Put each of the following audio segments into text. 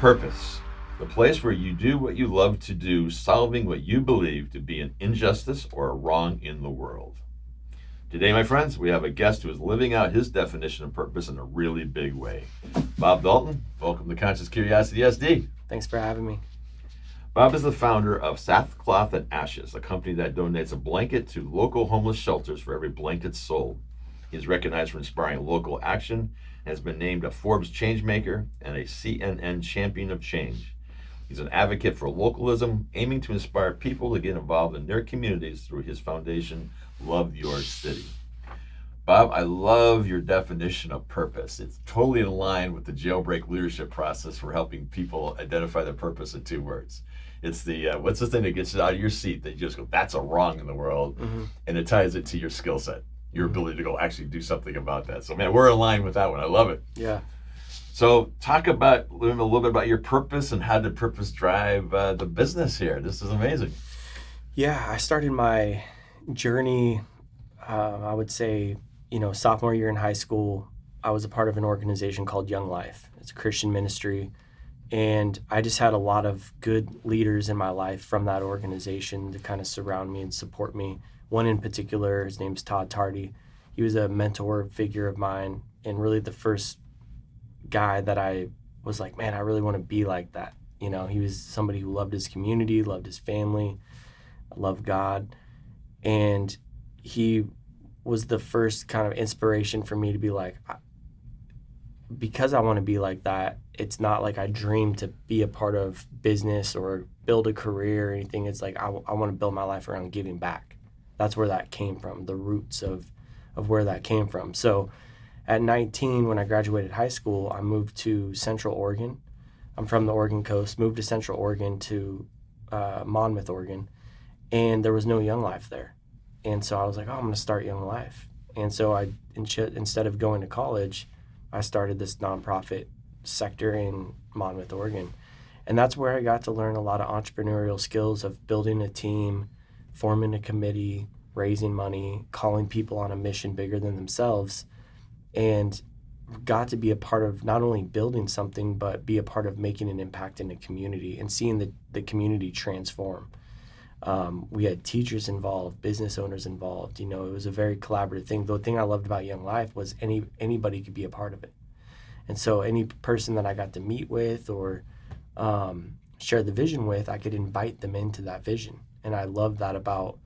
Purpose, the place where you do what you love to do, solving what you believe to be an injustice or a wrong in the world. Today, my friends, we have a guest who is living out his definition of purpose in a really big way. Bob Dalton, welcome to Conscious Curiosity SD. Thanks for having me. Bob is the founder of Sackcloth and Ashes, a company that donates a blanket to local homeless shelters for every blanket sold. He is recognized for inspiring local action and has been named a Forbes Changemaker and a CNN Champion of Change. He's an advocate for localism, aiming to inspire people to get involved in their communities through his foundation, Love Your City. Bob, I love your definition of purpose. It's totally in line with the jailbreak leadership process for helping people identify their purpose in 2 words. It's the, what's the thing that gets you out of your seat that you just go, that's a wrong in the world, and it ties it to your skill set, your ability to go actually do something about that. So, man, we're in line with that one. I love it. Yeah. So talk about, learn a little bit about your purpose and how did purpose drive the business here. This is amazing. Yeah, I started my journey, I would say, sophomore year in high school. I was a part of an organization called Young Life. It's a Christian ministry. And I just had a lot of good leaders in my life from that organization to kind of surround me and support me. One in particular, his name's Todd Tardy. He was a mentor figure of mine and really the first guy that I was like, man, I really want to be like that. He was somebody who loved his community, loved his family, loved God. And he was the first kind of inspiration for me to be like, because I want to be like that, it's not like I dream to be a part of business or build a career or anything. It's like I want to build my life around giving back. That's where that came from, the roots of where that came from. So at 19, when I graduated high school, I moved to Central Oregon. I'm from the Oregon coast, moved to Central Oregon to Monmouth, Oregon, and there was no Young Life there. And so I was like, I'm going to start Young Life. And so I, instead of going to college, I started this nonprofit sector in Monmouth, Oregon. And that's where I got to learn a lot of entrepreneurial skills of building a team, forming a committee, raising money, calling people on a mission bigger than themselves, and got to be a part of not only building something, but be a part of making an impact in the community and seeing the community transform. We had teachers involved, business owners involved. It was a very collaborative thing. The thing I loved about Young Life was anybody could be a part of it. And so any person that I got to meet with or share the vision with, I could invite them into that vision. And I loved that about,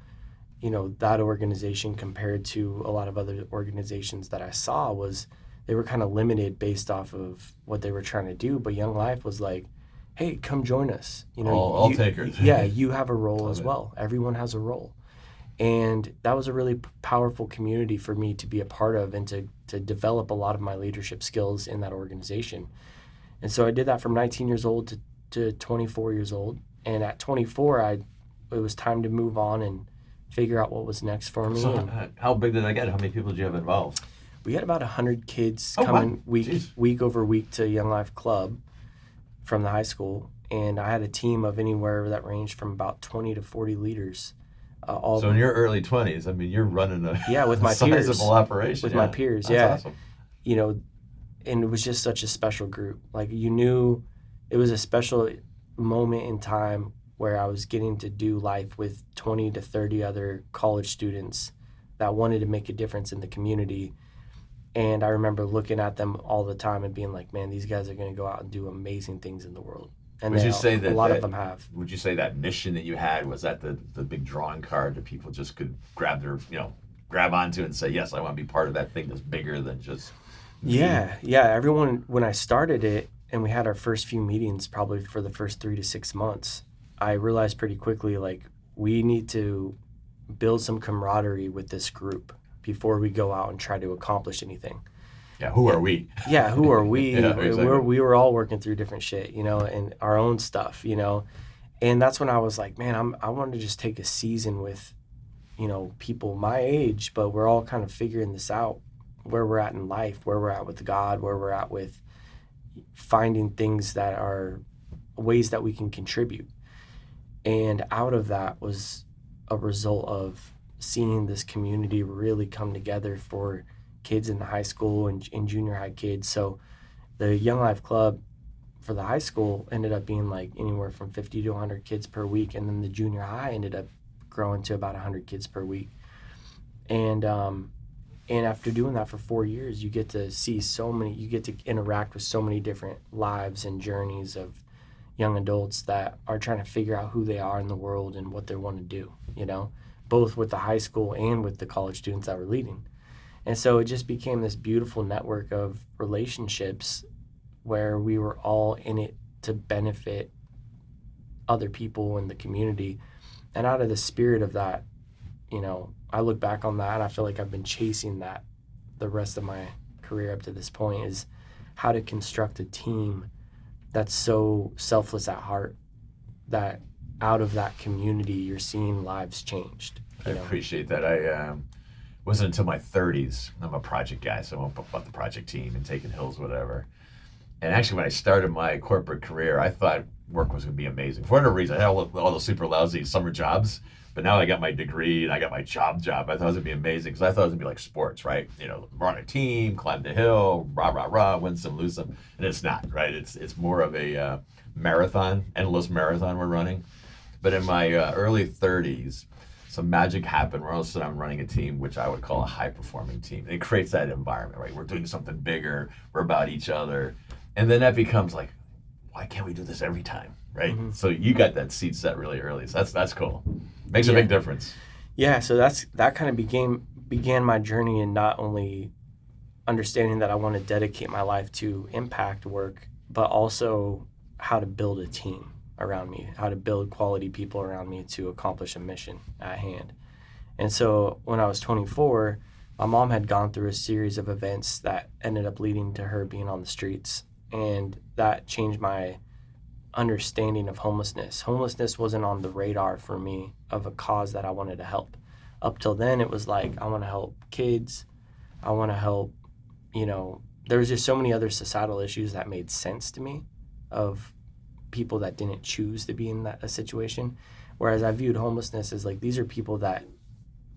that organization compared to a lot of other organizations that I saw was they were kind of limited based off of what they were trying to do. But Young Life was like, hey, come join us. All takers. Yeah, you have a role as well. Everyone has a role. And that was a really powerful community for me to be a part of and to develop a lot of my leadership skills in that organization. And so I did that from 19 years old to 24 years old. And at 24, it was time to move on and figure out what was next for me. So how big did I get? How many people did you have involved? We had about 100 kids coming week over week to Young Life Club from the high school, and I had a team of anywhere that ranged from about 20 to 40 leaders. So in your early 20s, I mean, you're running with my sizable peers, operation. With my peers, That's awesome. And it was just such a special group. Like, you knew it was a special moment in time where I was getting to do life with 20 to 30 other college students that wanted to make a difference in the community. And I remember looking at them all the time and being like, man, these guys are going to go out and do amazing things in the world. And would you say that a lot of them have. Would you say that mission that you had, was that the big drawing card that people just could grab onto and say, yes, I want to be part of that thing that's bigger than just me? Yeah. Everyone, when I started it and we had our first few meetings, probably for the first 3 to 6 months, I realized pretty quickly, like, we need to build some camaraderie with this group before we go out and try to accomplish anything. Yeah, who are we? Yeah, who are we? Yeah, exactly. We were all working through different shit, and our own stuff, And that's when I was like, man, I want to just take a season with, people my age, but we're all kind of figuring this out, where we're at in life, where we're at with God, where we're at with finding things that are ways that we can contribute. And out of that was a result of seeing this community really come together for kids in the high school and junior high kids. So the Young Life Club for the high school ended up being like anywhere from 50 to 100 kids per week, and then the junior high ended up growing to about 100 kids per week. And after doing that for 4 years, you get to see you get to interact with so many different lives and journeys of young adults that are trying to figure out who they are in the world and what they want to do, both with the high school and with the college students that we're leading. And so it just became this beautiful network of relationships where we were all in it to benefit other people in the community. And out of the spirit of that, I look back on that and I feel like I've been chasing that the rest of my career up to this point, is how to construct a team that's so selfless at heart that out of that community you're seeing lives changed. I appreciate that. I wasn't until my 30s. I'm a project guy, so I'm about the project team and taking hills, whatever. And actually, when I started my corporate career, I thought work was going to be amazing. For whatever reason, I had all those super lousy summer jobs. But now I got my degree and I got my job. I thought it was going to be amazing because I thought it was going to be like sports, right? We're on a team, climb the hill, rah, rah, rah, win some, lose some. And it's not, right? It's more of a marathon, endless marathon we're running. But in my early 30s, some magic happened where all of a sudden I'm running a team, which I would call a high-performing team. And it creates that environment, right? We're doing something bigger. We're about each other. And then that becomes like, why can't we do this every time, right? Mm-hmm. So you got that seed set really early. So that's cool. Makes a big difference. Yeah, so that kind of began my journey in not only understanding that I want to dedicate my life to impact work, but also how to build a team around me, how to build quality people around me to accomplish a mission at hand. And so when I was 24, my mom had gone through a series of events that ended up leading to her being on the streets. And that changed my understanding of homelessness. Homelessness wasn't on the radar for me of a cause that I wanted to help. Up till then, it was like, I want to help kids. I want to help, there was just so many other societal issues that made sense to me of people that didn't choose to be in a situation. Whereas I viewed homelessness as like, these are people that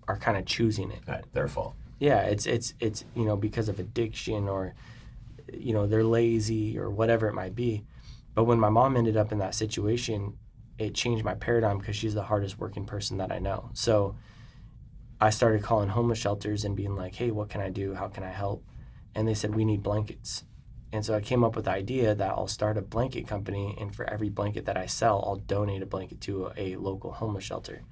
are kind of choosing it. Right, their fault. Yeah, it's because of addiction or, they're lazy or whatever it might be. But when my mom ended up in that situation, it changed my paradigm because she's the hardest working person that I know. So I started calling homeless shelters and being like, hey, what can I do? How can I help? And they said, we need blankets. And so I came up with the idea that I'll start a blanket company, and for every blanket that I sell, I'll donate a blanket to a local homeless shelter.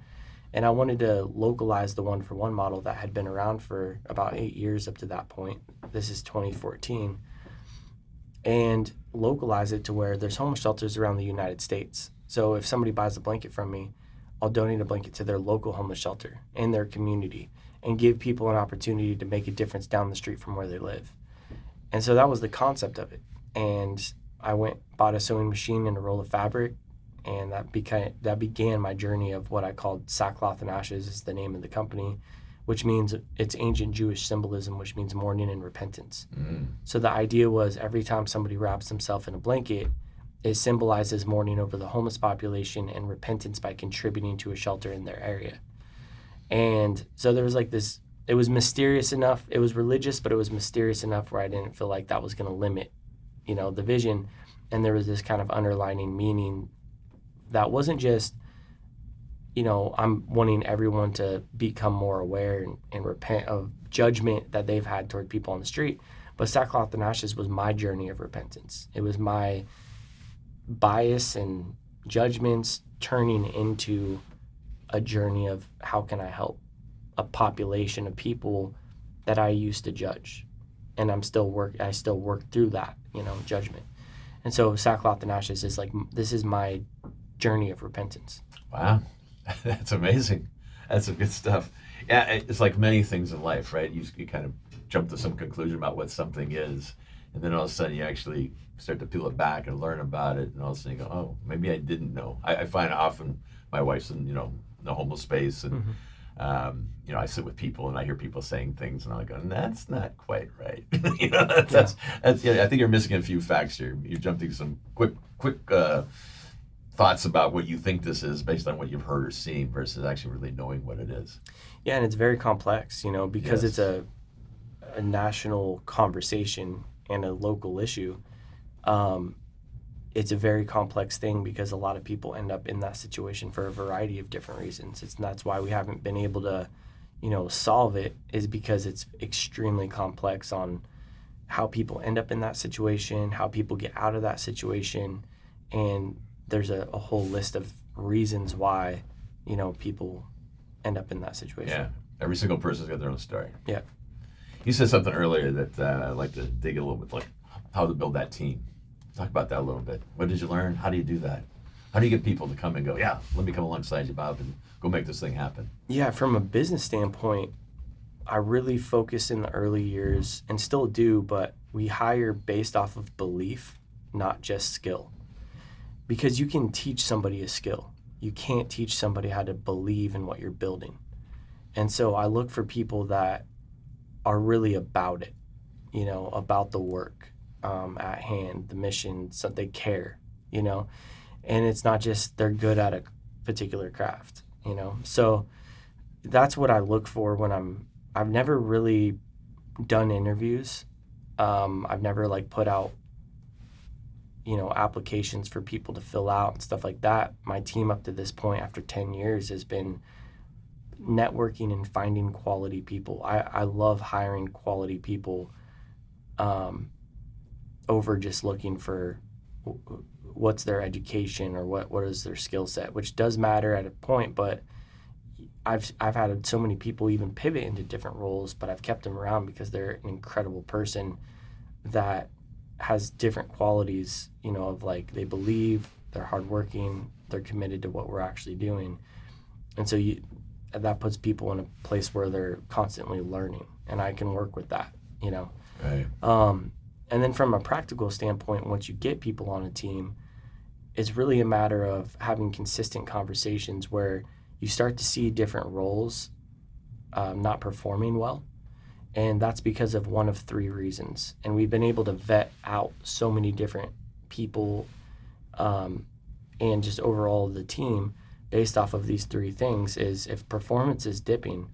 And I wanted to localize the one-for-one model that had been around for about 8 years up to that point. This is 2014. And localize it to where there's homeless shelters around the United States. So if somebody buys a blanket from me, I'll donate a blanket to their local homeless shelter in their community and give people an opportunity to make a difference down the street from where they live. And so that was the concept of it. And I bought a sewing machine and a roll of fabric, and that began my journey of what I called Sackcloth and Ashes is the name of the company, which means it's ancient Jewish symbolism, which means mourning and repentance. Mm. So the idea was every time somebody wraps themselves in a blanket, it symbolizes mourning over the homeless population and repentance by contributing to a shelter in their area. And so there was like this, it was mysterious enough, it was religious, but it was mysterious enough where I didn't feel like that was going to limit, the vision. And there was this kind of underlining meaning that wasn't just, I'm wanting everyone to become more aware and repent of judgment that they've had toward people on the street. But Sackcloth and Ashes was my journey of repentance. It was my bias and judgments turning into a journey of how can I help a population of people that I used to judge. And I still work through that, judgment. And so Sackcloth and Ashes is like, this is my journey of repentance. Wow. That's amazing. That's some good stuff. Yeah, it's like many things in life, right? You kind of jump to some conclusion about what something is, and then all of a sudden you actually start to peel it back and learn about it, and all of a sudden you go, oh, maybe I didn't know. I find often my wife's in, the homeless space, and I sit with people and I hear people saying things, and I'm like, that's not quite right. That's I think you're missing a few facts here. You're jumping some quick thoughts about what you think this is based on what you've heard or seen versus actually really knowing what it is. Yeah, and it's very complex, because it's a national conversation and a local issue. it's a very complex thing because a lot of people end up in that situation for a variety of different reasons. That's why we haven't been able to, solve it, is because it's extremely complex on how people end up in that situation, how people get out of that situation, and there's a whole list of reasons why, people end up in that situation. Yeah, every single person's got their own story. Yeah. You said something earlier that I'd like to dig a little bit, like how to build that team. Talk about that a little bit. What did you learn? How do you do that? How do you get people to come and go, yeah, let me come alongside you, Bob, and go make this thing happen? Yeah, from a business standpoint, I really focus in the early years, and still do, but we hire based off of belief, not just skill. Because you can teach somebody a skill. You can't teach somebody how to believe in what you're building. And so I look for people that are really about it, about the work at hand, the mission, so they care, and it's not just they're good at a particular craft, So that's what I look for when I've never really done interviews. I've never put out, applications for people to fill out and stuff like that. My team up to this point, after 10 years, has been networking and finding quality people. I love hiring quality people over just looking for what's their education or what is their skill set, which does matter at a point, but I've had so many people even pivot into different roles, but I've kept them around because they're an incredible person that has different qualities, of they believe, they're hardworking, they're committed to what we're actually doing. And so that puts people in a place where they're constantly learning, and I can work with that, Right. And then from a practical standpoint, once you get people on a team, it's really a matter of having consistent conversations where you start to see different roles not performing well. And that's because of one of three reasons. And we've been able to vet out so many different people and just overall the team based off of these three things. Is if performance is dipping,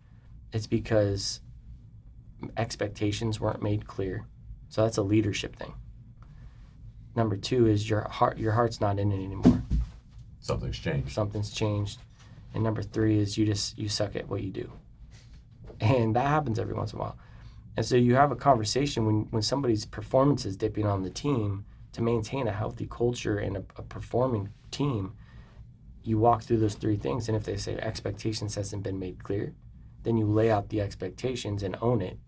it's because expectations weren't made clear. So that's a leadership thing. Number two is your heart's not in it anymore. Something's changed. And number three is you suck at what you do. And that happens every once in a while. And so you have a conversation when somebody's performance is dipping on the team. To maintain a healthy culture and a performing team, you walk through those three things. And if they say expectations hasn't been made clear, then you lay out the expectations and own it.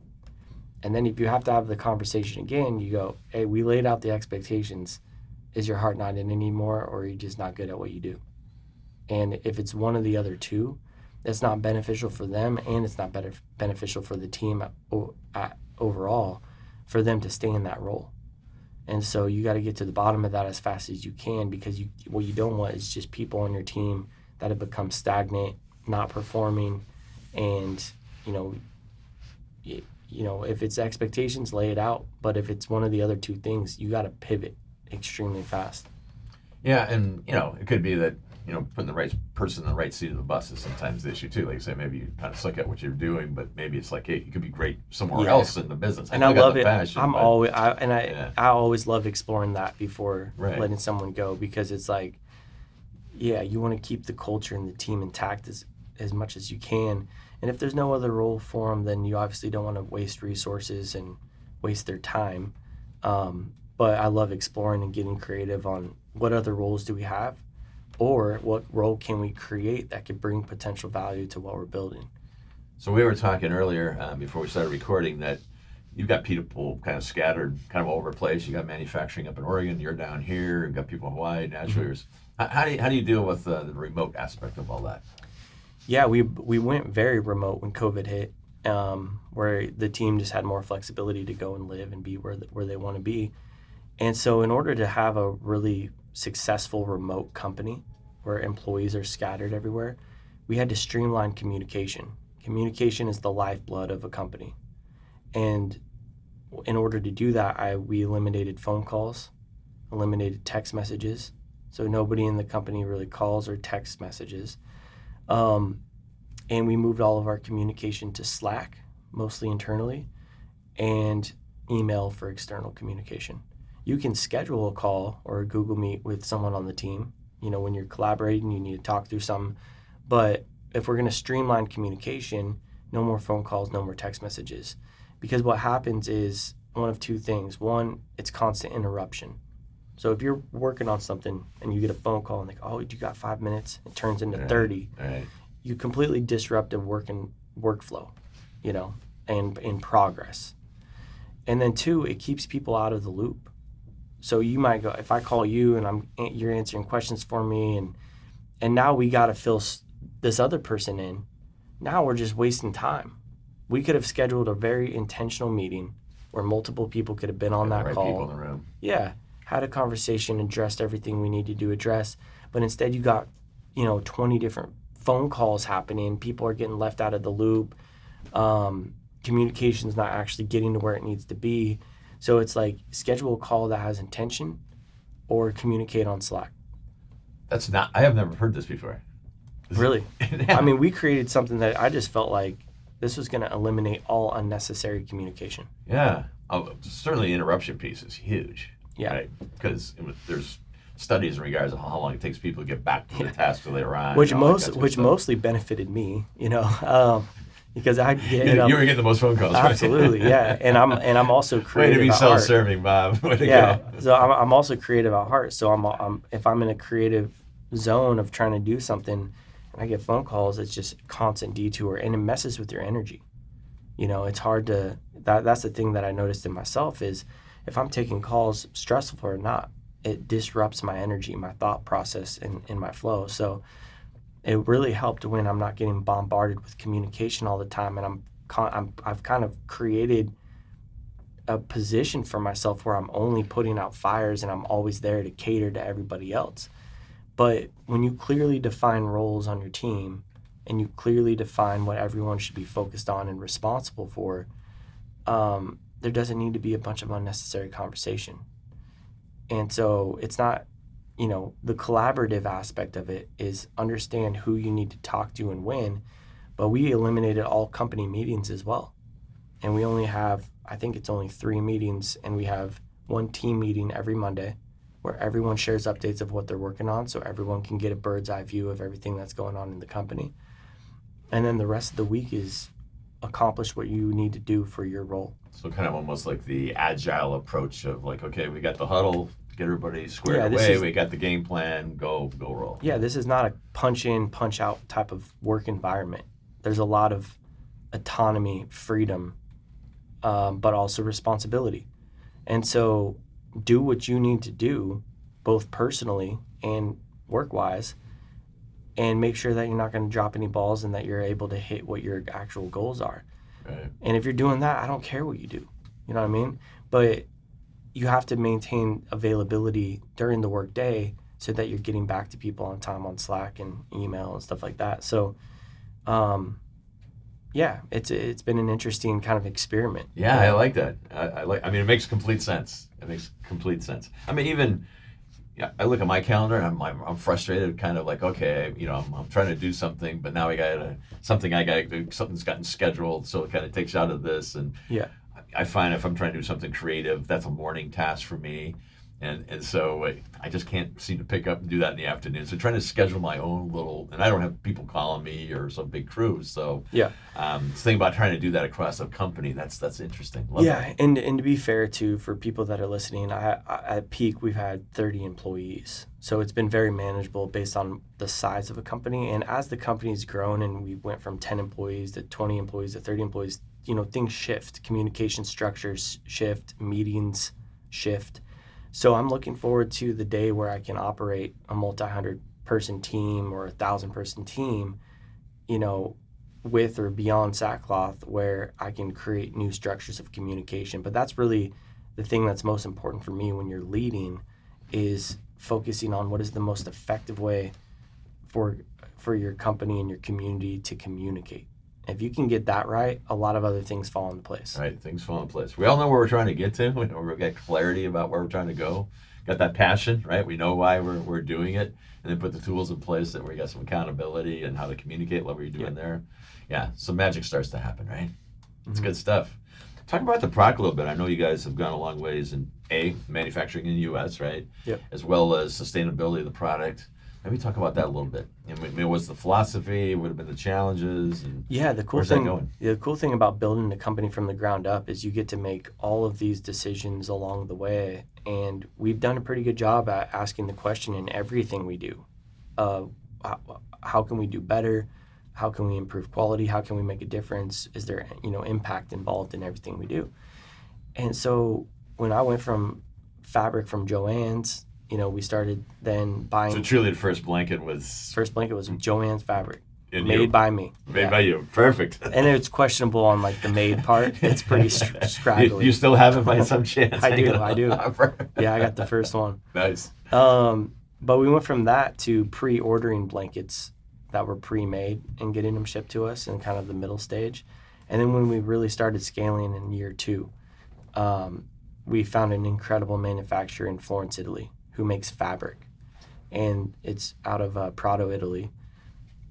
And then if you have to have the conversation again, you go, hey, we laid out the expectations. Is your heart not in anymore, or are you just not good at what you do? And if it's one of the other two, it's not beneficial for them, and it's not beneficial for the team overall for them to stay in that role. And so you got to get to the bottom of that as fast as you can, because what you don't want is just people on your team that have become stagnant, not performing, and if it's expectations, lay it out. But if it's one of the other two things, you got to pivot extremely fast. Yeah, and it could be that putting the right person in the right seat of the bus is sometimes the issue too. Like you say, maybe you kind of suck at what you're doing, but maybe it's like, hey, you could be great somewhere else in the business. And I love it. Passion, I always love exploring that before letting someone go, because it's like, you want to keep the culture and the team intact as much as you can. And if there's no other role for them, then you obviously don't want to waste resources and waste their time. But I love exploring and getting creative on what other roles do we have, or what role can we create that could bring potential value to what we're building. So we were talking earlier before we started recording that you've got people kind of scattered kind of all over the place. You got manufacturing up in Oregon, you're down here, you've got people in Hawaii, naturally. Mm-hmm. How do you deal with the remote aspect of all that? Yeah, we went very remote when COVID hit, where the team just had more flexibility to go and live and be where they want to be. And so in order to have a really successful remote company where employees are scattered everywhere, we had to streamline communication. Communication is the lifeblood of a company. And in order to do that, we eliminated phone calls, eliminated text messages. So nobody in the company really calls or text messages. And we moved all of our communication to Slack, mostly internally, and email for external communication. You can schedule a call or a Google Meet with someone on the team. When you're collaborating, you need to talk through something. But if we're going to streamline communication, no more phone calls, no more text messages. Because what happens is one of two things. One, it's constant interruption. So if you're working on something and you get a phone call and oh, you got 5 minutes, it turns into 30. Right. You completely disrupt a workflow, and in progress. And then two, it keeps people out of the loop. So you might go, if I call you and you're answering questions for me, and now we got to fill this other person in. Now we're just wasting time. We could have scheduled a very intentional meeting where multiple people could have been on that call. People in the room. Yeah, had a conversation, addressed everything we needed to address. But instead you got, 20 different phone calls happening. People are getting left out of the loop. Communication's not actually getting to where it needs to be. So it's like schedule a call that has intention or communicate on Slack. I have never heard this before. Really? Yeah. I mean, we created something that I just felt like this was going to eliminate all unnecessary communication. Yeah. Certainly the interruption piece is huge. Yeah. Right? Because there's studies in regards to how long it takes people to get back to the task where they arrive. Which mostly benefited me, because I get you were getting the most phone calls. Absolutely, right? Yeah. And I'm also creative. Way to be self-serving, self-serving, Bob. Way to go. So I'm I'm also creative at heart. So I'm if I'm in a creative zone of trying to do something, and I get phone calls, it's just constant detour, and it messes with your energy. It's hard to. That's the thing that I noticed in myself is, if I'm taking calls, stressful or not, it disrupts my energy, my thought process, and my flow. So it really helped when I'm not getting bombarded with communication all the time, and I've kind of created a position for myself where I'm only putting out fires and I'm always there to cater to everybody else. But when you clearly define roles on your team and you clearly define what everyone should be focused on and responsible for, there doesn't need to be a bunch of unnecessary conversation. And so it's not, the collaborative aspect of it is understand who you need to talk to and when, but we eliminated all company meetings as well. And we only have, I think it's only 3 meetings, and we have one team meeting every Monday where everyone shares updates of what they're working on so everyone can get a bird's eye view of everything that's going on in the company. And then the rest of the week is accomplish what you need to do for your role. So kind of almost like the agile approach of like, okay, we got the huddle, get everybody squared away, we got the game plan, go roll. Yeah, this is not a punch in, punch out type of work environment. There's a lot of autonomy, freedom, but also responsibility. And so do what you need to do, both personally and work-wise, and make sure that you're not going to drop any balls and that you're able to hit what your actual goals are. Right. And if you're doing that, I don't care what you do. You know what I mean? But you have to maintain availability during the work day so that you're getting back to people on time on Slack and email and stuff like that. So, yeah, it's been an interesting kind of experiment. Yeah, I like that. I mean, it makes complete sense. It makes complete sense. I mean, even I look at my calendar and I'm frustrated, kind of like, okay, I'm trying to do something, but now I got to do, something's gotten scheduled, so it kind of takes out of this. And yeah, I find if I'm trying to do something creative, that's a morning task for me. And so I just can't seem to pick up and do that in the afternoon. So trying to schedule my own little, and I don't have people calling me or some big crew. So yeah, think about trying to do that across a company. That's interesting. Love that. And to be fair too, for people that are listening, at peak we've had 30 employees. So it's been very manageable based on the size of a company. And as the company's grown and we went from 10 employees to 20 employees to 30 employees, things shift, communication structures shift, meetings shift. So I'm looking forward to the day where I can operate a multi-100-person team or 1,000-person team, with or beyond Sackcloth, where I can create new structures of communication. But that's really the thing that's most important for me when you're leading, is focusing on what is the most effective way for your company and your community to communicate. If you can get that right, a lot of other things fall into place. Right, things fall into place. We all know where we're trying to get to. We've got clarity about where we're trying to go. Got that passion, right? We know why we're doing it, and then put the tools in place that we got some accountability and how to communicate what we're doing there. Yeah, so magic starts to happen, right? It's good stuff. Talk about the product a little bit. I know you guys have gone a long ways in manufacturing in the U.S., right? Yep. As well as sustainability of the product. Maybe talk about that a little bit. I mean, what's the philosophy? What have been the challenges? And Yeah, where's that going? the cool thing about building a company from the ground up is you get to make all of these decisions along the way, and we've done a pretty good job at asking the question in everything we do. Uh, how can we do better? How can we improve quality? How can we make a difference? Is there impact involved in everything we do? And so when I went from fabric from Joann's, we started then So buying. truly, the first blanket was First blanket was Joann's fabric, in made you. by me. Made by you. Perfect. And it's questionable on like the made part. It's pretty scraggly. You still have it by some chance? I do. Yeah, I got the first one. Nice. But we went from that to pre-ordering blankets that were pre-made and getting them shipped to us in kind of the middle stage. And then when we really started scaling in year 2, we found an incredible manufacturer in Florence, Italy, who makes fabric. And it's out of Prato, Italy.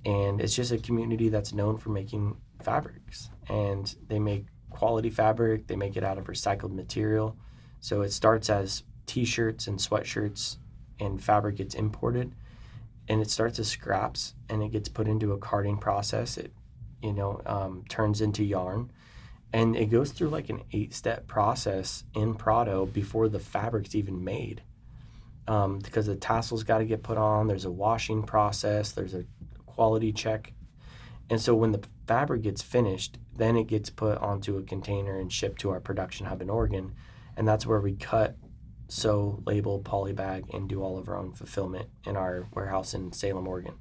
And it's just a community that's known for making fabrics. And they make quality fabric. They make it out of recycled material. So it starts as T-shirts and sweatshirts, and fabric gets imported. And it starts as scraps, and it gets put into a carding process. It, turns into yarn. And it goes through like an 8-step process in Prato before the fabric's even made. Because the tassels got to get put on, there's a washing process, there's a quality check. And so when the fabric gets finished, then it gets put onto a container and shipped to our production hub in Oregon. And that's where we cut, sew, label, polybag, and do all of our own fulfillment in our warehouse in Salem, Oregon.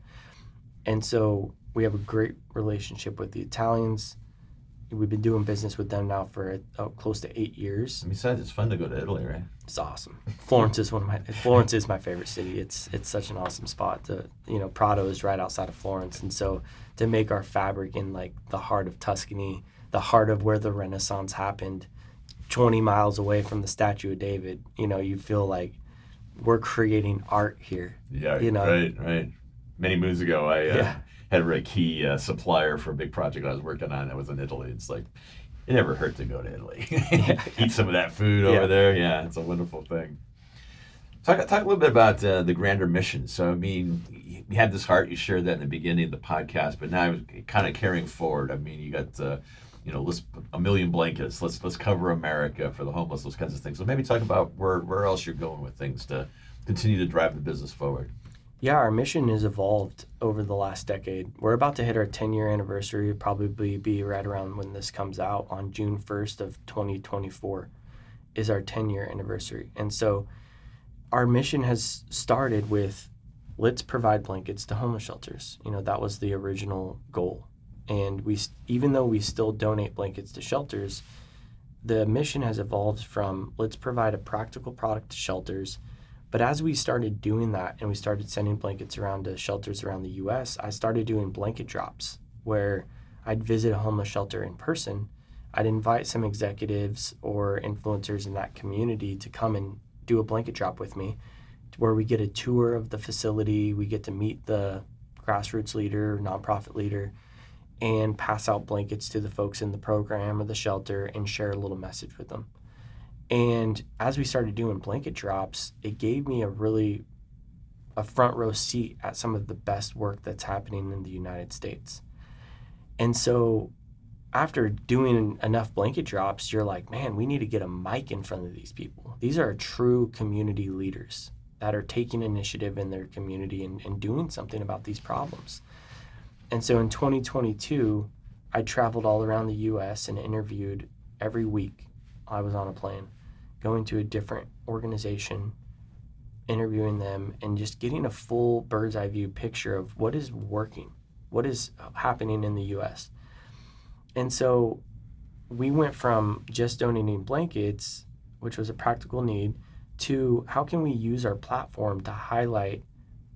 And so we have a great relationship with the Italians. We've been doing business with them now for close to 8 years. And besides, it's fun to go to Italy, right? It's awesome. Florence is my favorite city. It's such an awesome spot. Prato is right outside of Florence, and so to make our fabric in like the heart of Tuscany, the heart of where the Renaissance happened, 20 miles away from the Statue of David, you feel like we're creating art here. Yeah, right. Many moons ago, I had a really key supplier for a big project I was working on that was in Italy. It's like, it never hurt to go to Italy. Eat some of that food over there. Yeah, it's a wonderful thing. Talk a little bit about the grander mission. So, I mean, you had this heart, you shared that in the beginning of the podcast, but now kind of carrying forward. I mean, you got, let's 1 million blankets. Let's cover America for the homeless, those kinds of things. So maybe talk about where else you're going with things to continue to drive the business forward. Yeah, our mission has evolved over the last decade. We're about to hit our 10-year anniversary. It'll probably be right around when this comes out on June 1st of 2024 is our 10-year anniversary. And so our mission has started with, let's provide blankets to homeless shelters. That was the original goal. And even though we still donate blankets to shelters, the mission has evolved from, let's provide a practical product to shelters. But as we started doing that and we started sending blankets around to shelters around the U.S., I started doing blanket drops where I'd visit a homeless shelter in person. I'd invite some executives or influencers in that community to come and do a blanket drop with me, where we get a tour of the facility, we get to meet the grassroots leader, nonprofit leader, and pass out blankets to the folks in the program or the shelter and share a little message with them. And as we started doing blanket drops, it gave me a front row seat at some of the best work that's happening in the United States. And so after doing enough blanket drops, you're like, man, we need to get a mic in front of these people. These are true community leaders that are taking initiative in their community and doing something about these problems. And so in 2022, I traveled all around the U.S. and interviewed every week. I was on a plane, going to a different organization, interviewing them, and just getting a full bird's eye view picture of what is working, what is happening in the U.S. And so we went from just donating blankets, which was a practical need, to how can we use our platform to highlight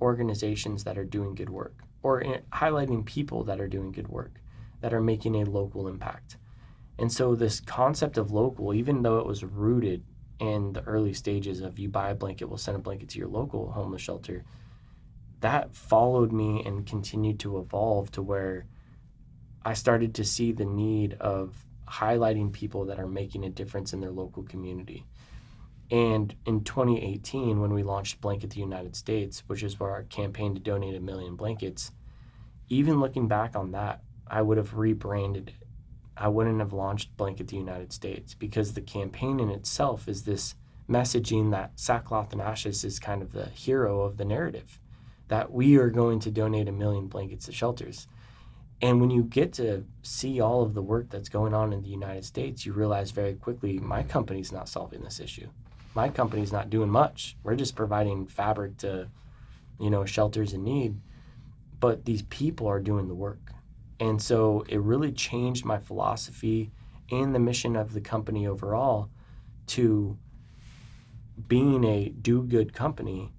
organizations that are doing good work, or highlighting people that are doing good work, that are making a local impact. And so this concept of local, even though it was rooted in the early stages of you buy a blanket, we'll send a blanket to your local homeless shelter, that followed me and continued to evolve to where I started to see the need of highlighting people that are making a difference in their local community. And in 2018, when we launched Blanket the United States, which is where our campaign to donate 1 million blankets, even looking back on that, I would have rebranded it. I wouldn't have launched Blanket the United States, because the campaign in itself is this messaging that Sackcloth and Ashes is kind of the hero of the narrative, that we are going to donate 1 million blankets to shelters. And when you get to see all of the work that's going on in the United States, you realize very quickly, my company's not solving this issue. My company's not doing much. We're just providing fabric to, shelters in need. But these people are doing the work. And so it really changed my philosophy and the mission of the company overall to being a do-good company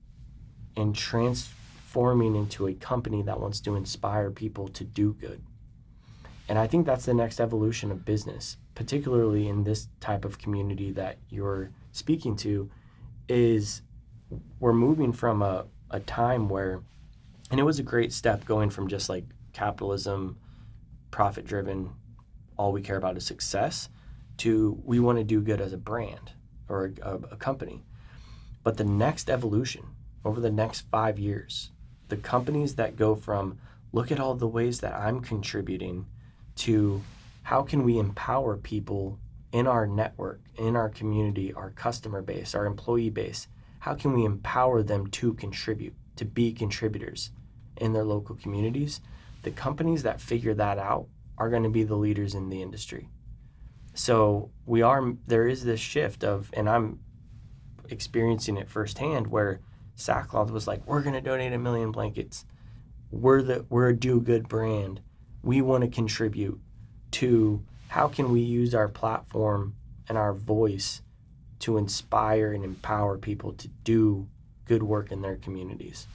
and transforming into a company that wants to inspire people to do good. And I think that's the next evolution of business, particularly in this type of community that you're speaking to, is we're moving from a time where, and it was a great step going from just like capitalism, profit driven, all we care about is success, to we want to do good as a brand or a company. But the next evolution over the next 5 years, the companies that go from look at all the ways that I'm contributing to how can we empower people in our network, in our community, our customer base, our employee base, how can we empower them to contribute, to be contributors in their local communities? The companies that figure that out are going to be the leaders in the industry. So there is this shift of, and I'm experiencing it firsthand, where Sackcloth was like, we're going to donate 1 million blankets. We're a do-good brand. We want to contribute to how can we use our platform and our voice to inspire and empower people to do good work in their communities.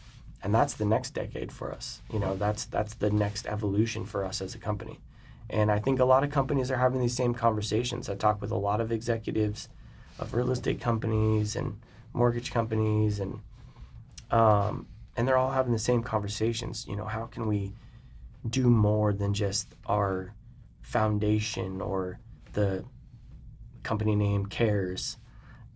And that's the next decade for us. That's the next evolution for us as a company. And I think a lot of companies are having these same conversations. I talk with a lot of executives of real estate companies and mortgage companies, and they're all having the same conversations. How can we do more than just our foundation or the company name cares?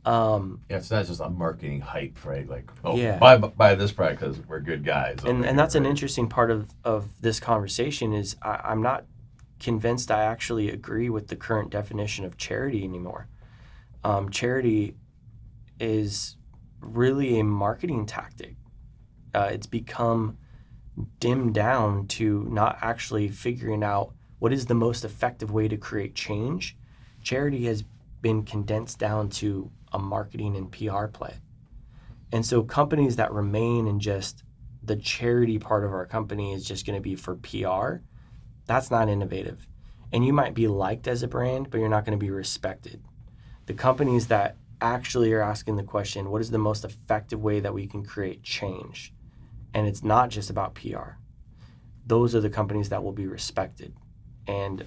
It's not just a marketing hype, right? Like, Yeah. buy this product because we're good guys. And that's an interesting part of this conversation is I'm not convinced I actually agree with the current definition of charity anymore. Charity is really a marketing tactic. It's become dimmed down to not actually figuring out what is the most effective way to create change. Charity has been condensed down to a marketing and PR play. And so companies that remain in just the charity part of our company is just going to be for PR, that's not innovative. And you might be liked as a brand, but you're not going to be respected. The companies that actually are asking the question, what is the most effective way that we can create change? And it's not just about PR. Those are the companies that will be respected. And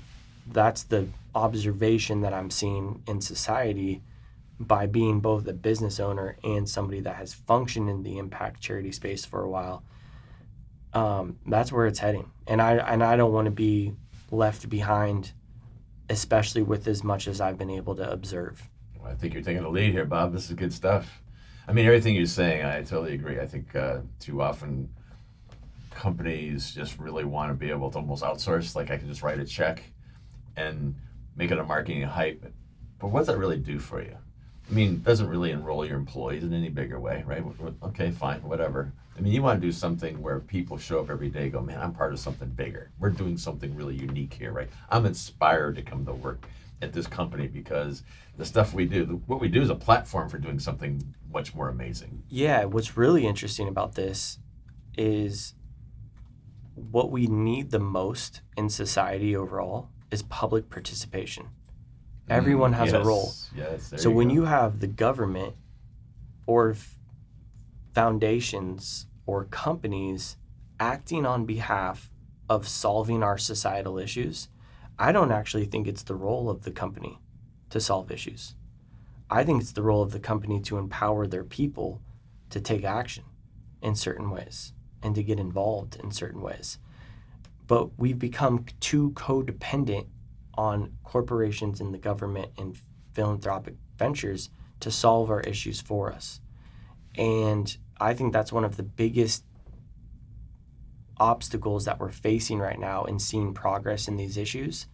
that's the observation that I'm seeing in society by being both a business owner and somebody that has functioned in the impact charity space for a while. That's where it's heading. And I don't want to be left behind, especially with as much as I've been able to observe. Well, I think you're taking the lead here, Bob. This is good stuff. I mean, everything you're saying, I totally agree. I think too often companies just really want to be able to almost outsource, like I can just write a check and make it a marketing hype. But what does that really do for you? I mean, it doesn't really enroll your employees in any bigger way, right? Okay, fine, whatever. I mean, you want to do something where people show up every day and go, man, I'm part of something bigger. We're doing something really unique here, right? I'm inspired to come to work at this company because the stuff we do, what we do is a platform for doing something much more amazing. Yeah, what's really interesting about this is what we need the most in society overall is public participation. Everyone has a role. Yes, so when you have the government or foundations or companies acting on behalf of solving our societal issues, I don't actually think it's the role of the company to solve issues. I think it's the role of the company to empower their people to take action in certain ways and to get involved in certain ways. But we've become too codependent on corporations and the government and philanthropic ventures to solve our issues for us. And I think that's one of the biggest obstacles that we're facing right now in seeing progress in these issues,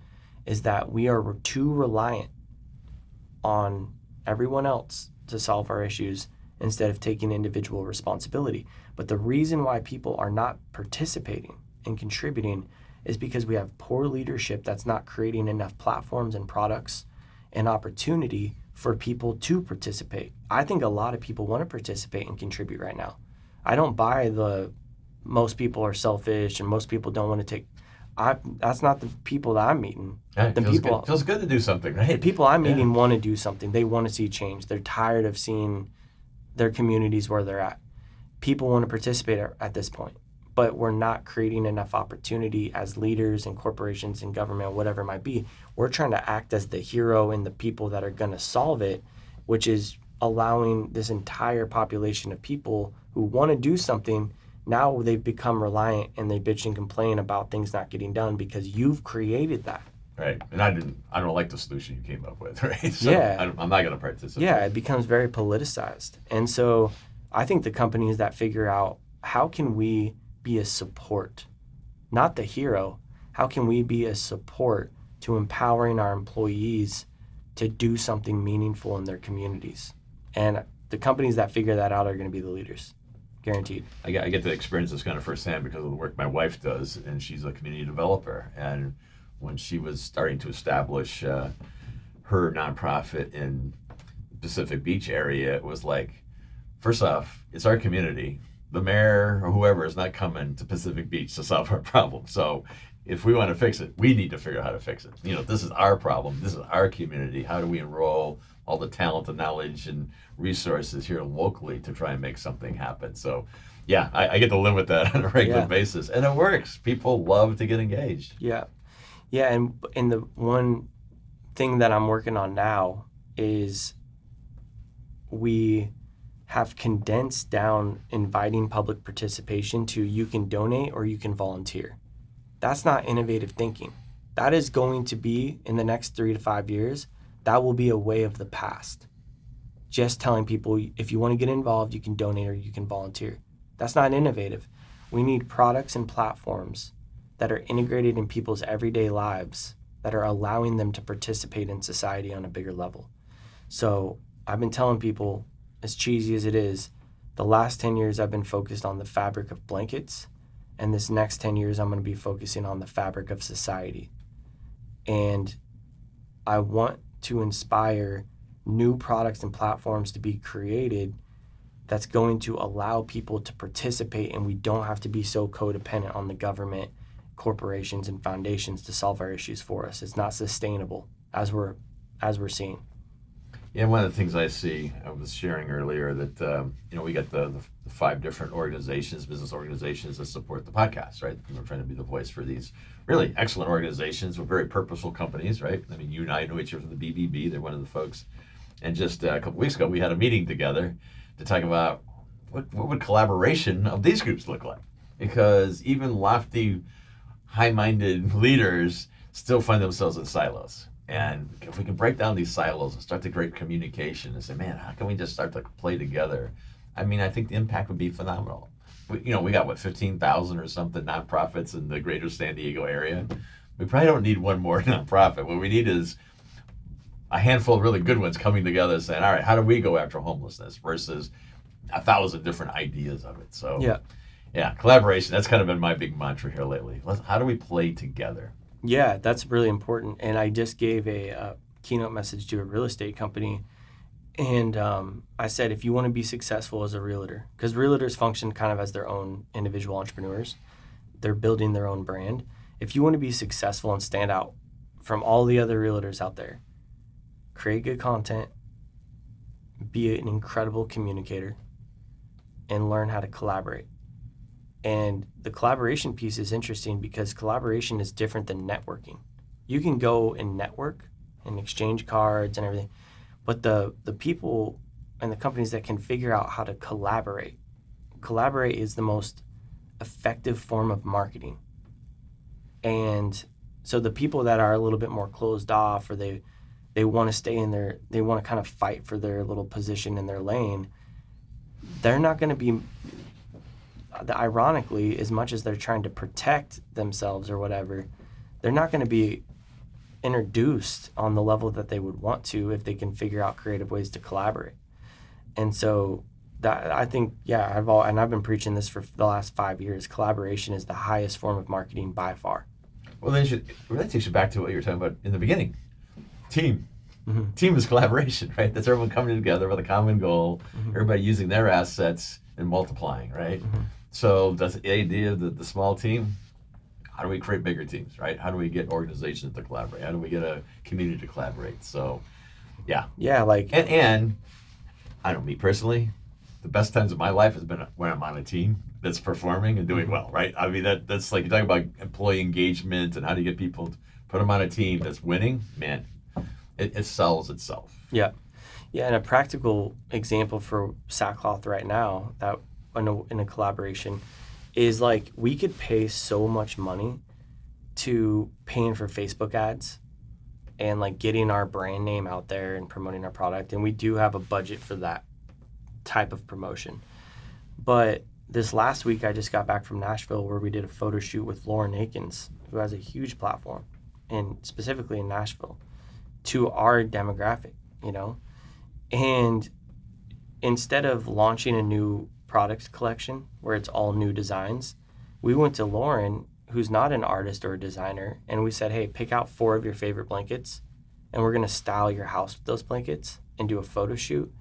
is that we are too reliant on everyone else to solve our issues instead of taking individual responsibility. But the reason why people are not participating and contributing is because we have poor leadership that's not creating enough platforms and products and opportunity for people to participate. I think a lot of people want to participate and contribute right now. I don't buy the most people are selfish and most people don't want to take. That's not the people that I'm meeting. Yeah, The feels good to do something, right? The people I'm meeting want to do something. They want to see change. They're tired of seeing their communities where they're at. People want to participate at this point, but we're not creating enough opportunity as leaders and corporations and government, whatever it might be. We're trying to act as the hero and the people that are going to solve it, which is allowing this entire population of people who want to do something. Now they've become reliant and they bitch and complain about things not getting done because you've created that. Right, and I don't like the solution you came up with, right? So Yeah. I'm not going to participate. Yeah, it becomes very politicized. And so I think the companies that figure out how can we be a support, not the hero, how can we be a support to empowering our employees to do something meaningful in their communities. And the companies that figure that out are going to be the leaders. Guaranteed. I get to experience this kind of firsthand because of the work my wife does, and she's a community developer. And when she was starting to establish her nonprofit in Pacific Beach area, it was like, first off, it's our community. The mayor or whoever is not coming to Pacific Beach to solve our problem. So if we want to fix it, we need to figure out how to fix it. This is our problem. This is our community. How do we enroll all the talent and knowledge and resources here locally to try and make something happen? So yeah, I get to live with that on a regular basis, and it works. People love to get engaged. Yeah, and the one thing that I'm working on now is we have condensed down inviting public participation to you can donate or you can volunteer. That's not innovative thinking. That is going to be, in the next 3 to 5 years, that will be a way of the past. Just telling people, if you want to get involved, you can donate or you can volunteer. That's not innovative. We need products and platforms that are integrated in people's everyday lives that are allowing them to participate in society on a bigger level. So I've been telling people, as cheesy as it is, the last 10 years I've been focused on the fabric of blankets, and this next 10 years I'm going to be focusing on the fabric of society. And I want to inspire new products and platforms to be created that's going to allow people to participate, and we don't have to be so codependent on the government, corporations, and foundations to solve our issues for us. It's not sustainable as we're seeing. Yeah, one of the things I see, I was sharing earlier that, we got the 5 different organizations, business organizations that support the podcast, right? We're trying to be the voice for these really excellent organizations with very purposeful companies, right? I mean, you and I know each other from the BBB. They're one of the folks. And just a couple weeks ago, we had a meeting together to talk about what would collaboration of these groups look like? Because even lofty, high-minded leaders still find themselves in silos. And if we can break down these silos and start to create communication and say, man, how can we just start to play together? I mean, I think the impact would be phenomenal. We got 15,000 or something nonprofits in the greater San Diego area. We probably don't need one more nonprofit. What we need is a handful of really good ones coming together and saying, all right, how do we go after homelessness versus 1,000 different ideas of it? So yeah, collaboration, that's kind of been my big mantra here lately. How do we play together? Yeah, that's really important. And I just gave a keynote message to a real estate company. And I said, if you want to be successful as a realtor, because realtors function kind of as their own individual entrepreneurs, they're building their own brand. If you want to be successful and stand out from all the other realtors out there, create good content, be an incredible communicator, and learn how to collaborate. And the collaboration piece is interesting because collaboration is different than networking. You can go and network and exchange cards and everything, but the people and the companies that can figure out how to collaborate is the most effective form of marketing. And So the people that are a little bit more closed off, or they want to stay in their, they want to kind of fight for their little position in their lane, they're not going to be, ironically, as much as they're trying to protect themselves or whatever, they're not going to be introduced on the level that they would want to if they can figure out creative ways to collaborate. And so that, I think, yeah, I've been preaching this for the last 5 years. Collaboration is the highest form of marketing by far. Well, then that takes you back to what you were talking about in the beginning. Team. Mm-hmm. Team is collaboration, right? That's everyone coming together with a common goal, everybody using their assets and multiplying, right? So that's the idea of the small team. How do we create bigger teams, right? How do we get organizations to collaborate? How do we get a community to collaborate? So, yeah. Yeah, like... And I don't know, me personally, the best times of my life has been when I'm on a team that's performing and doing well, right? I mean, that's like, you're talking about employee engagement and how do you get people to put them on a team that's winning, man. It sells itself. Yeah. Yeah, and a practical example for Sackcloth right now, that in a collaboration, is like we could pay so much money to paying for Facebook ads and like getting our brand name out there and promoting our product. And we do have a budget for that type of promotion. But this last week, I just got back from Nashville where we did a photo shoot with Lauren Akins, who has a huge platform, and specifically in Nashville, to our demographic, you know? And instead of launching a new product collection where it's all new designs, we went to Lauren, who's not an artist or a designer, and we said, hey, pick out 4 of your favorite blankets, and we're gonna style your house with those blankets and do a photo shoot,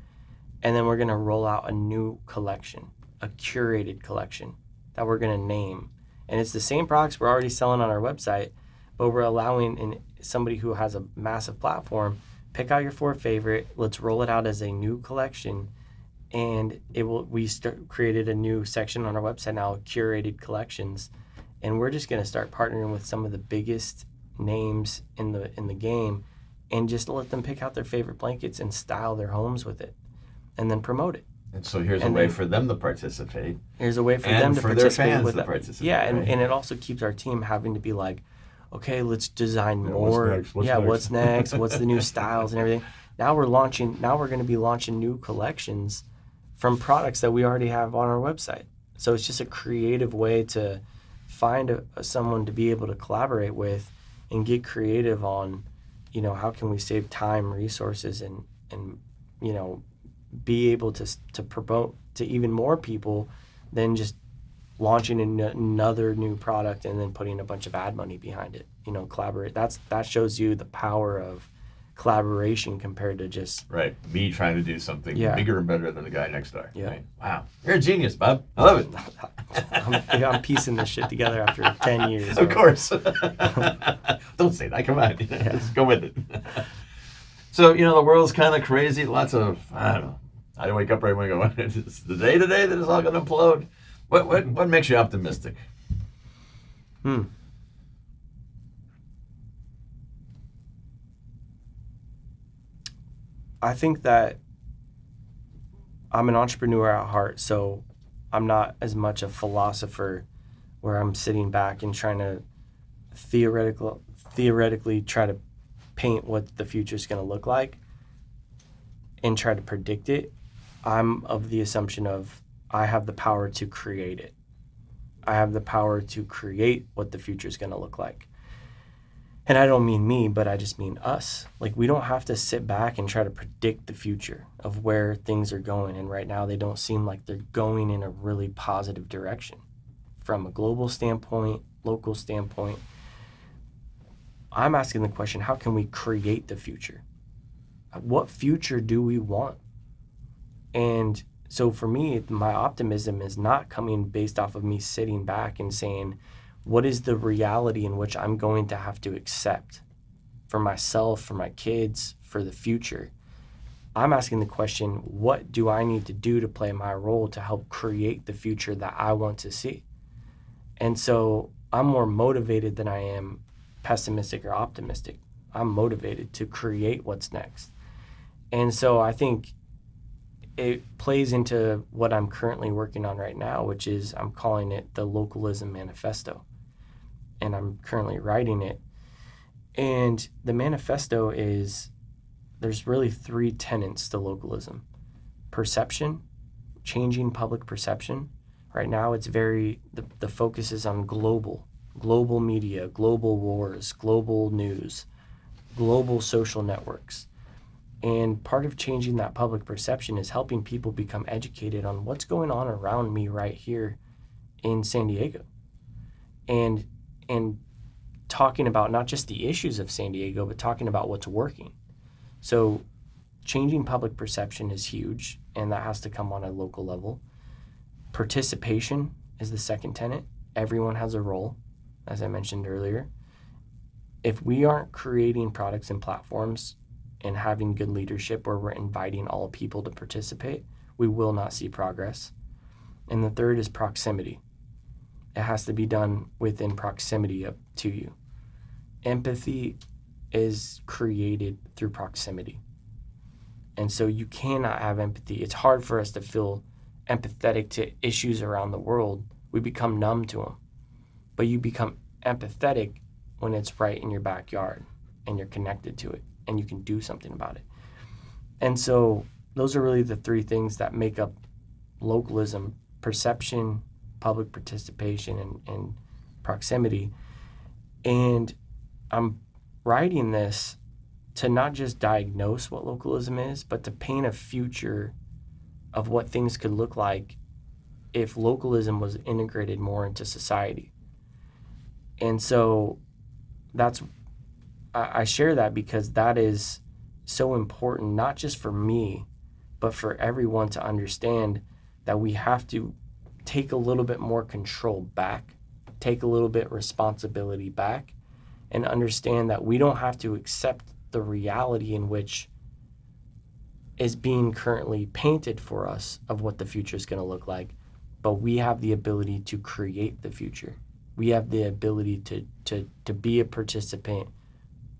and then we're gonna roll out a new collection, a curated collection that we're gonna name. And it's the same products we're already selling on our website, but we're allowing somebody who has a massive platform, pick out your 4 favorite, let's roll it out as a new collection, and created a new section on our website now, curated collections, and we're just gonna start partnering with some of the biggest names in the game, and just let them pick out their favorite blankets and style their homes with it, and then promote it. And so here's a way for them to participate. Here's a way for them to for participate their fans with to it. participate. Yeah, right? and it also keeps our team having to be like, okay, let's design more. What's next? What's the new styles and everything. Now we're going to be launching new collections from products that we already have on our website. So it's just a creative way to find someone to be able to collaborate with and get creative on, you know, how can we save time, resources, and you know, be able to promote to even more people than just launching another new product and then putting a bunch of ad money behind it. You know, collaborate. That shows you the power of collaboration compared to just me trying to do something bigger and better than the guy next door. Yeah. Right? Wow, you're a genius, Bob. I love it. I'm piecing this shit together after 10 years. Of course. Don't say that. Come on. Just go with it. So, you know, the world's kind of crazy. Lots of, I don't know. I wake up right when I go, it's the day today that it's all going to implode. What makes you optimistic? I think that I'm an entrepreneur at heart, so I'm not as much a philosopher where I'm sitting back and trying to theoretically try to paint what the future is going to look like and try to predict it. I'm of the assumption of I have the power to create it. I have the power to create what the future is going to look like. And I don't mean me, but I just mean us. Like, we don't have to sit back and try to predict the future of where things are going. And right now, they don't seem like they're going in a really positive direction. From a global standpoint, local standpoint, I'm asking the question, how can we create the future? What future do we want? And so for me, my optimism is not coming based off of me sitting back and saying, what is the reality in which I'm going to have to accept for myself, for my kids, for the future? I'm asking the question, what do I need to do to play my role to help create the future that I want to see? And so I'm more motivated than I am pessimistic or optimistic. I'm motivated to create what's next. And so I think it plays into what I'm currently working on right now, which is I'm calling it the Localism Manifesto. And I'm currently writing it. And the manifesto is, there's really 3 tenets to localism. Perception, changing public perception. Right now it's the focus is on global media, global wars, global news, global social networks. And part of changing that public perception is helping people become educated on what's going on around me right here in San Diego. And talking about not just the issues of San Diego, but talking about what's working. So changing public perception is huge, and that has to come on a local level. Participation is the second tenet. Everyone has a role, as I mentioned earlier. If we aren't creating products and platforms and having good leadership where we're inviting all people to participate, we will not see progress. And the third is proximity. It has to be done within proximity up to you. Empathy is created through proximity. And so you cannot have empathy. It's hard for us to feel empathetic to issues around the world. We become numb to them. But you become empathetic when it's right in your backyard and you're connected to it and you can do something about it. And so those are really the 3 things that make up localism: perception, public participation, and proximity. And I'm writing this to not just diagnose what localism is, but to paint a future of what things could look like if localism was integrated more into society. And so I share that because that is so important, not just for me, but for everyone to understand that we have to take a little bit more control back, take a little bit responsibility back, and understand that we don't have to accept the reality in which is being currently painted for us of what the future is going to look like, but we have the ability to create the future. We have the ability to be a participant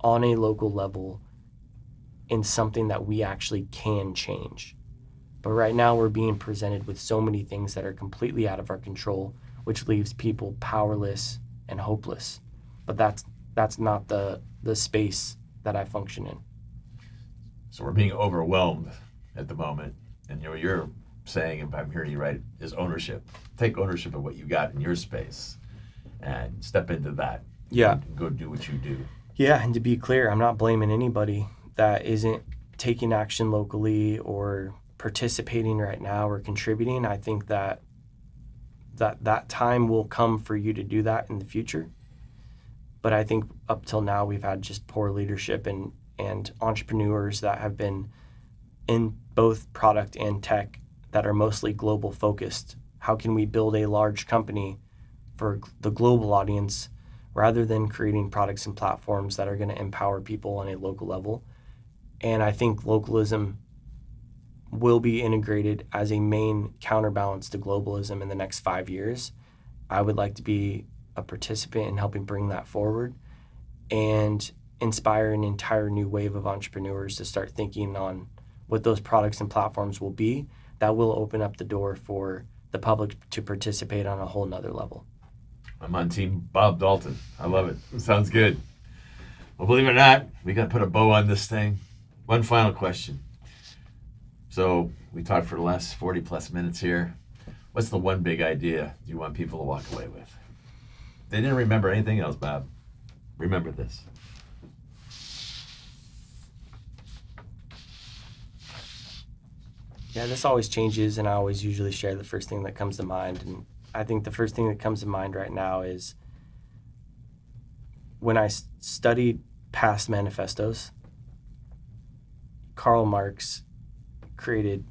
on a local level in something that we actually can change. But right now we're being presented with so many things that are completely out of our control, which leaves people powerless and hopeless. But that's not the space that I function in. So we're being overwhelmed at the moment. And you're saying, if I'm hearing you right, is ownership. Take ownership of what you got in your space and step into that. Yeah. And go do what you do. Yeah, and to be clear, I'm not blaming anybody that isn't taking action locally or participating right now or contributing. I think that time will come for you to do that in the future. But I think up till now we've had just poor leadership and entrepreneurs that have been in both product and tech that are mostly global focused. How can we build a large company for the global audience rather than creating products and platforms that are going to empower people on a local level? And I think localism will be integrated as a main counterbalance to globalism in the next 5 years. I would like to be a participant in helping bring that forward and inspire an entire new wave of entrepreneurs to start thinking on what those products and platforms will be that will open up the door for the public to participate on a whole nother level. I'm on team Bob Dalton. I love it. Sounds good. Well, believe it or not, we got to put a bow on this thing. One final question. So we talked for the last 40 plus minutes here. What's the one big idea you want people to walk away with? They didn't remember anything else, Bob. Remember this. Yeah, this always changes, and I always usually share the first thing that comes to mind. And I think the first thing that comes to mind right now is when I studied past manifestos, Karl Marx created,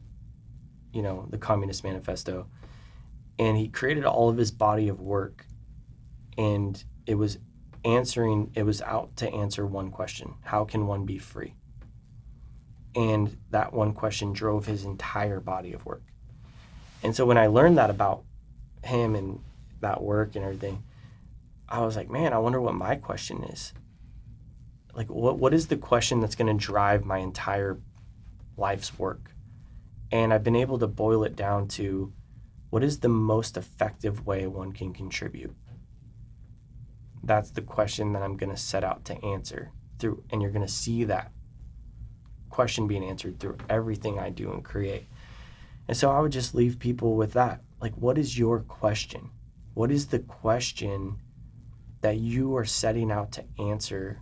the Communist Manifesto, and he created all of his body of work, and it was out to answer one question: how can one be free? And that one question drove his entire body of work. And so when I learned that about him and that work and everything, I was like, man, I wonder what my question is. Like, what is the question that's going to drive my entire life's work? And I've been able to boil it down to, what is the most effective way one can contribute? That's the question that I'm going to set out to answer through, and you're going to see that question being answered through everything I do and create. And so I would just leave people with that. Like, what is your question? What is the question that you are setting out to answer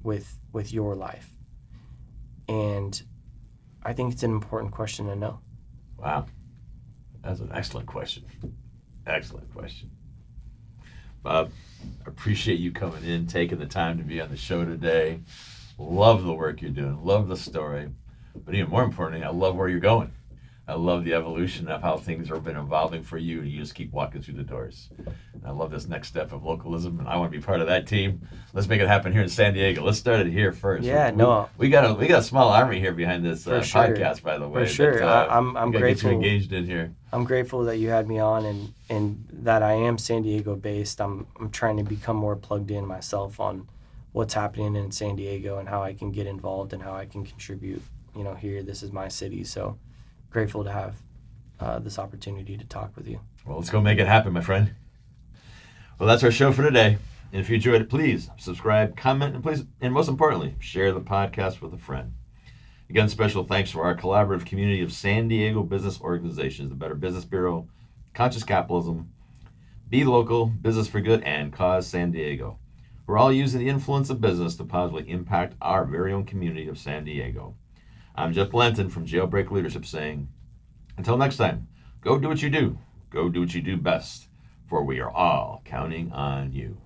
with your life? And I think it's an important question to know. Wow. That's an excellent question. Excellent question. Bob, I appreciate you coming in, taking the time to be on the show today. Love the work you're doing. Love the story. But even more importantly, I love where you're going. I love the evolution of how things have been evolving for you, and you just keep walking through the doors. And I love this next step of localism, and I want to be part of that team. Let's make it happen here in San Diego. Let's start it here first. Yeah, we got a small army here behind this podcast, by the way. For sure, I'm grateful. Get you engaged in here. I'm grateful that you had me on, and that I am San Diego based. I'm trying to become more plugged in myself on what's happening in San Diego and how I can get involved and how I can contribute. Here, this is my city, so grateful to have this opportunity to talk with you. Well, let's go make it happen, my friend. Well, that's our show for today. And if you enjoyed it, please subscribe, comment, and most importantly, share the podcast with a friend. Again, special thanks to our collaborative community of San Diego business organizations, the Better Business Bureau, Conscious Capitalism, Be Local, Business for Good, and Cause San Diego. We're all using the influence of business to positively impact our very own community of San Diego. I'm Jeff Blanton from Jailbreak Leadership saying, until next time, go do what you do. Go do what you do best, for we are all counting on you.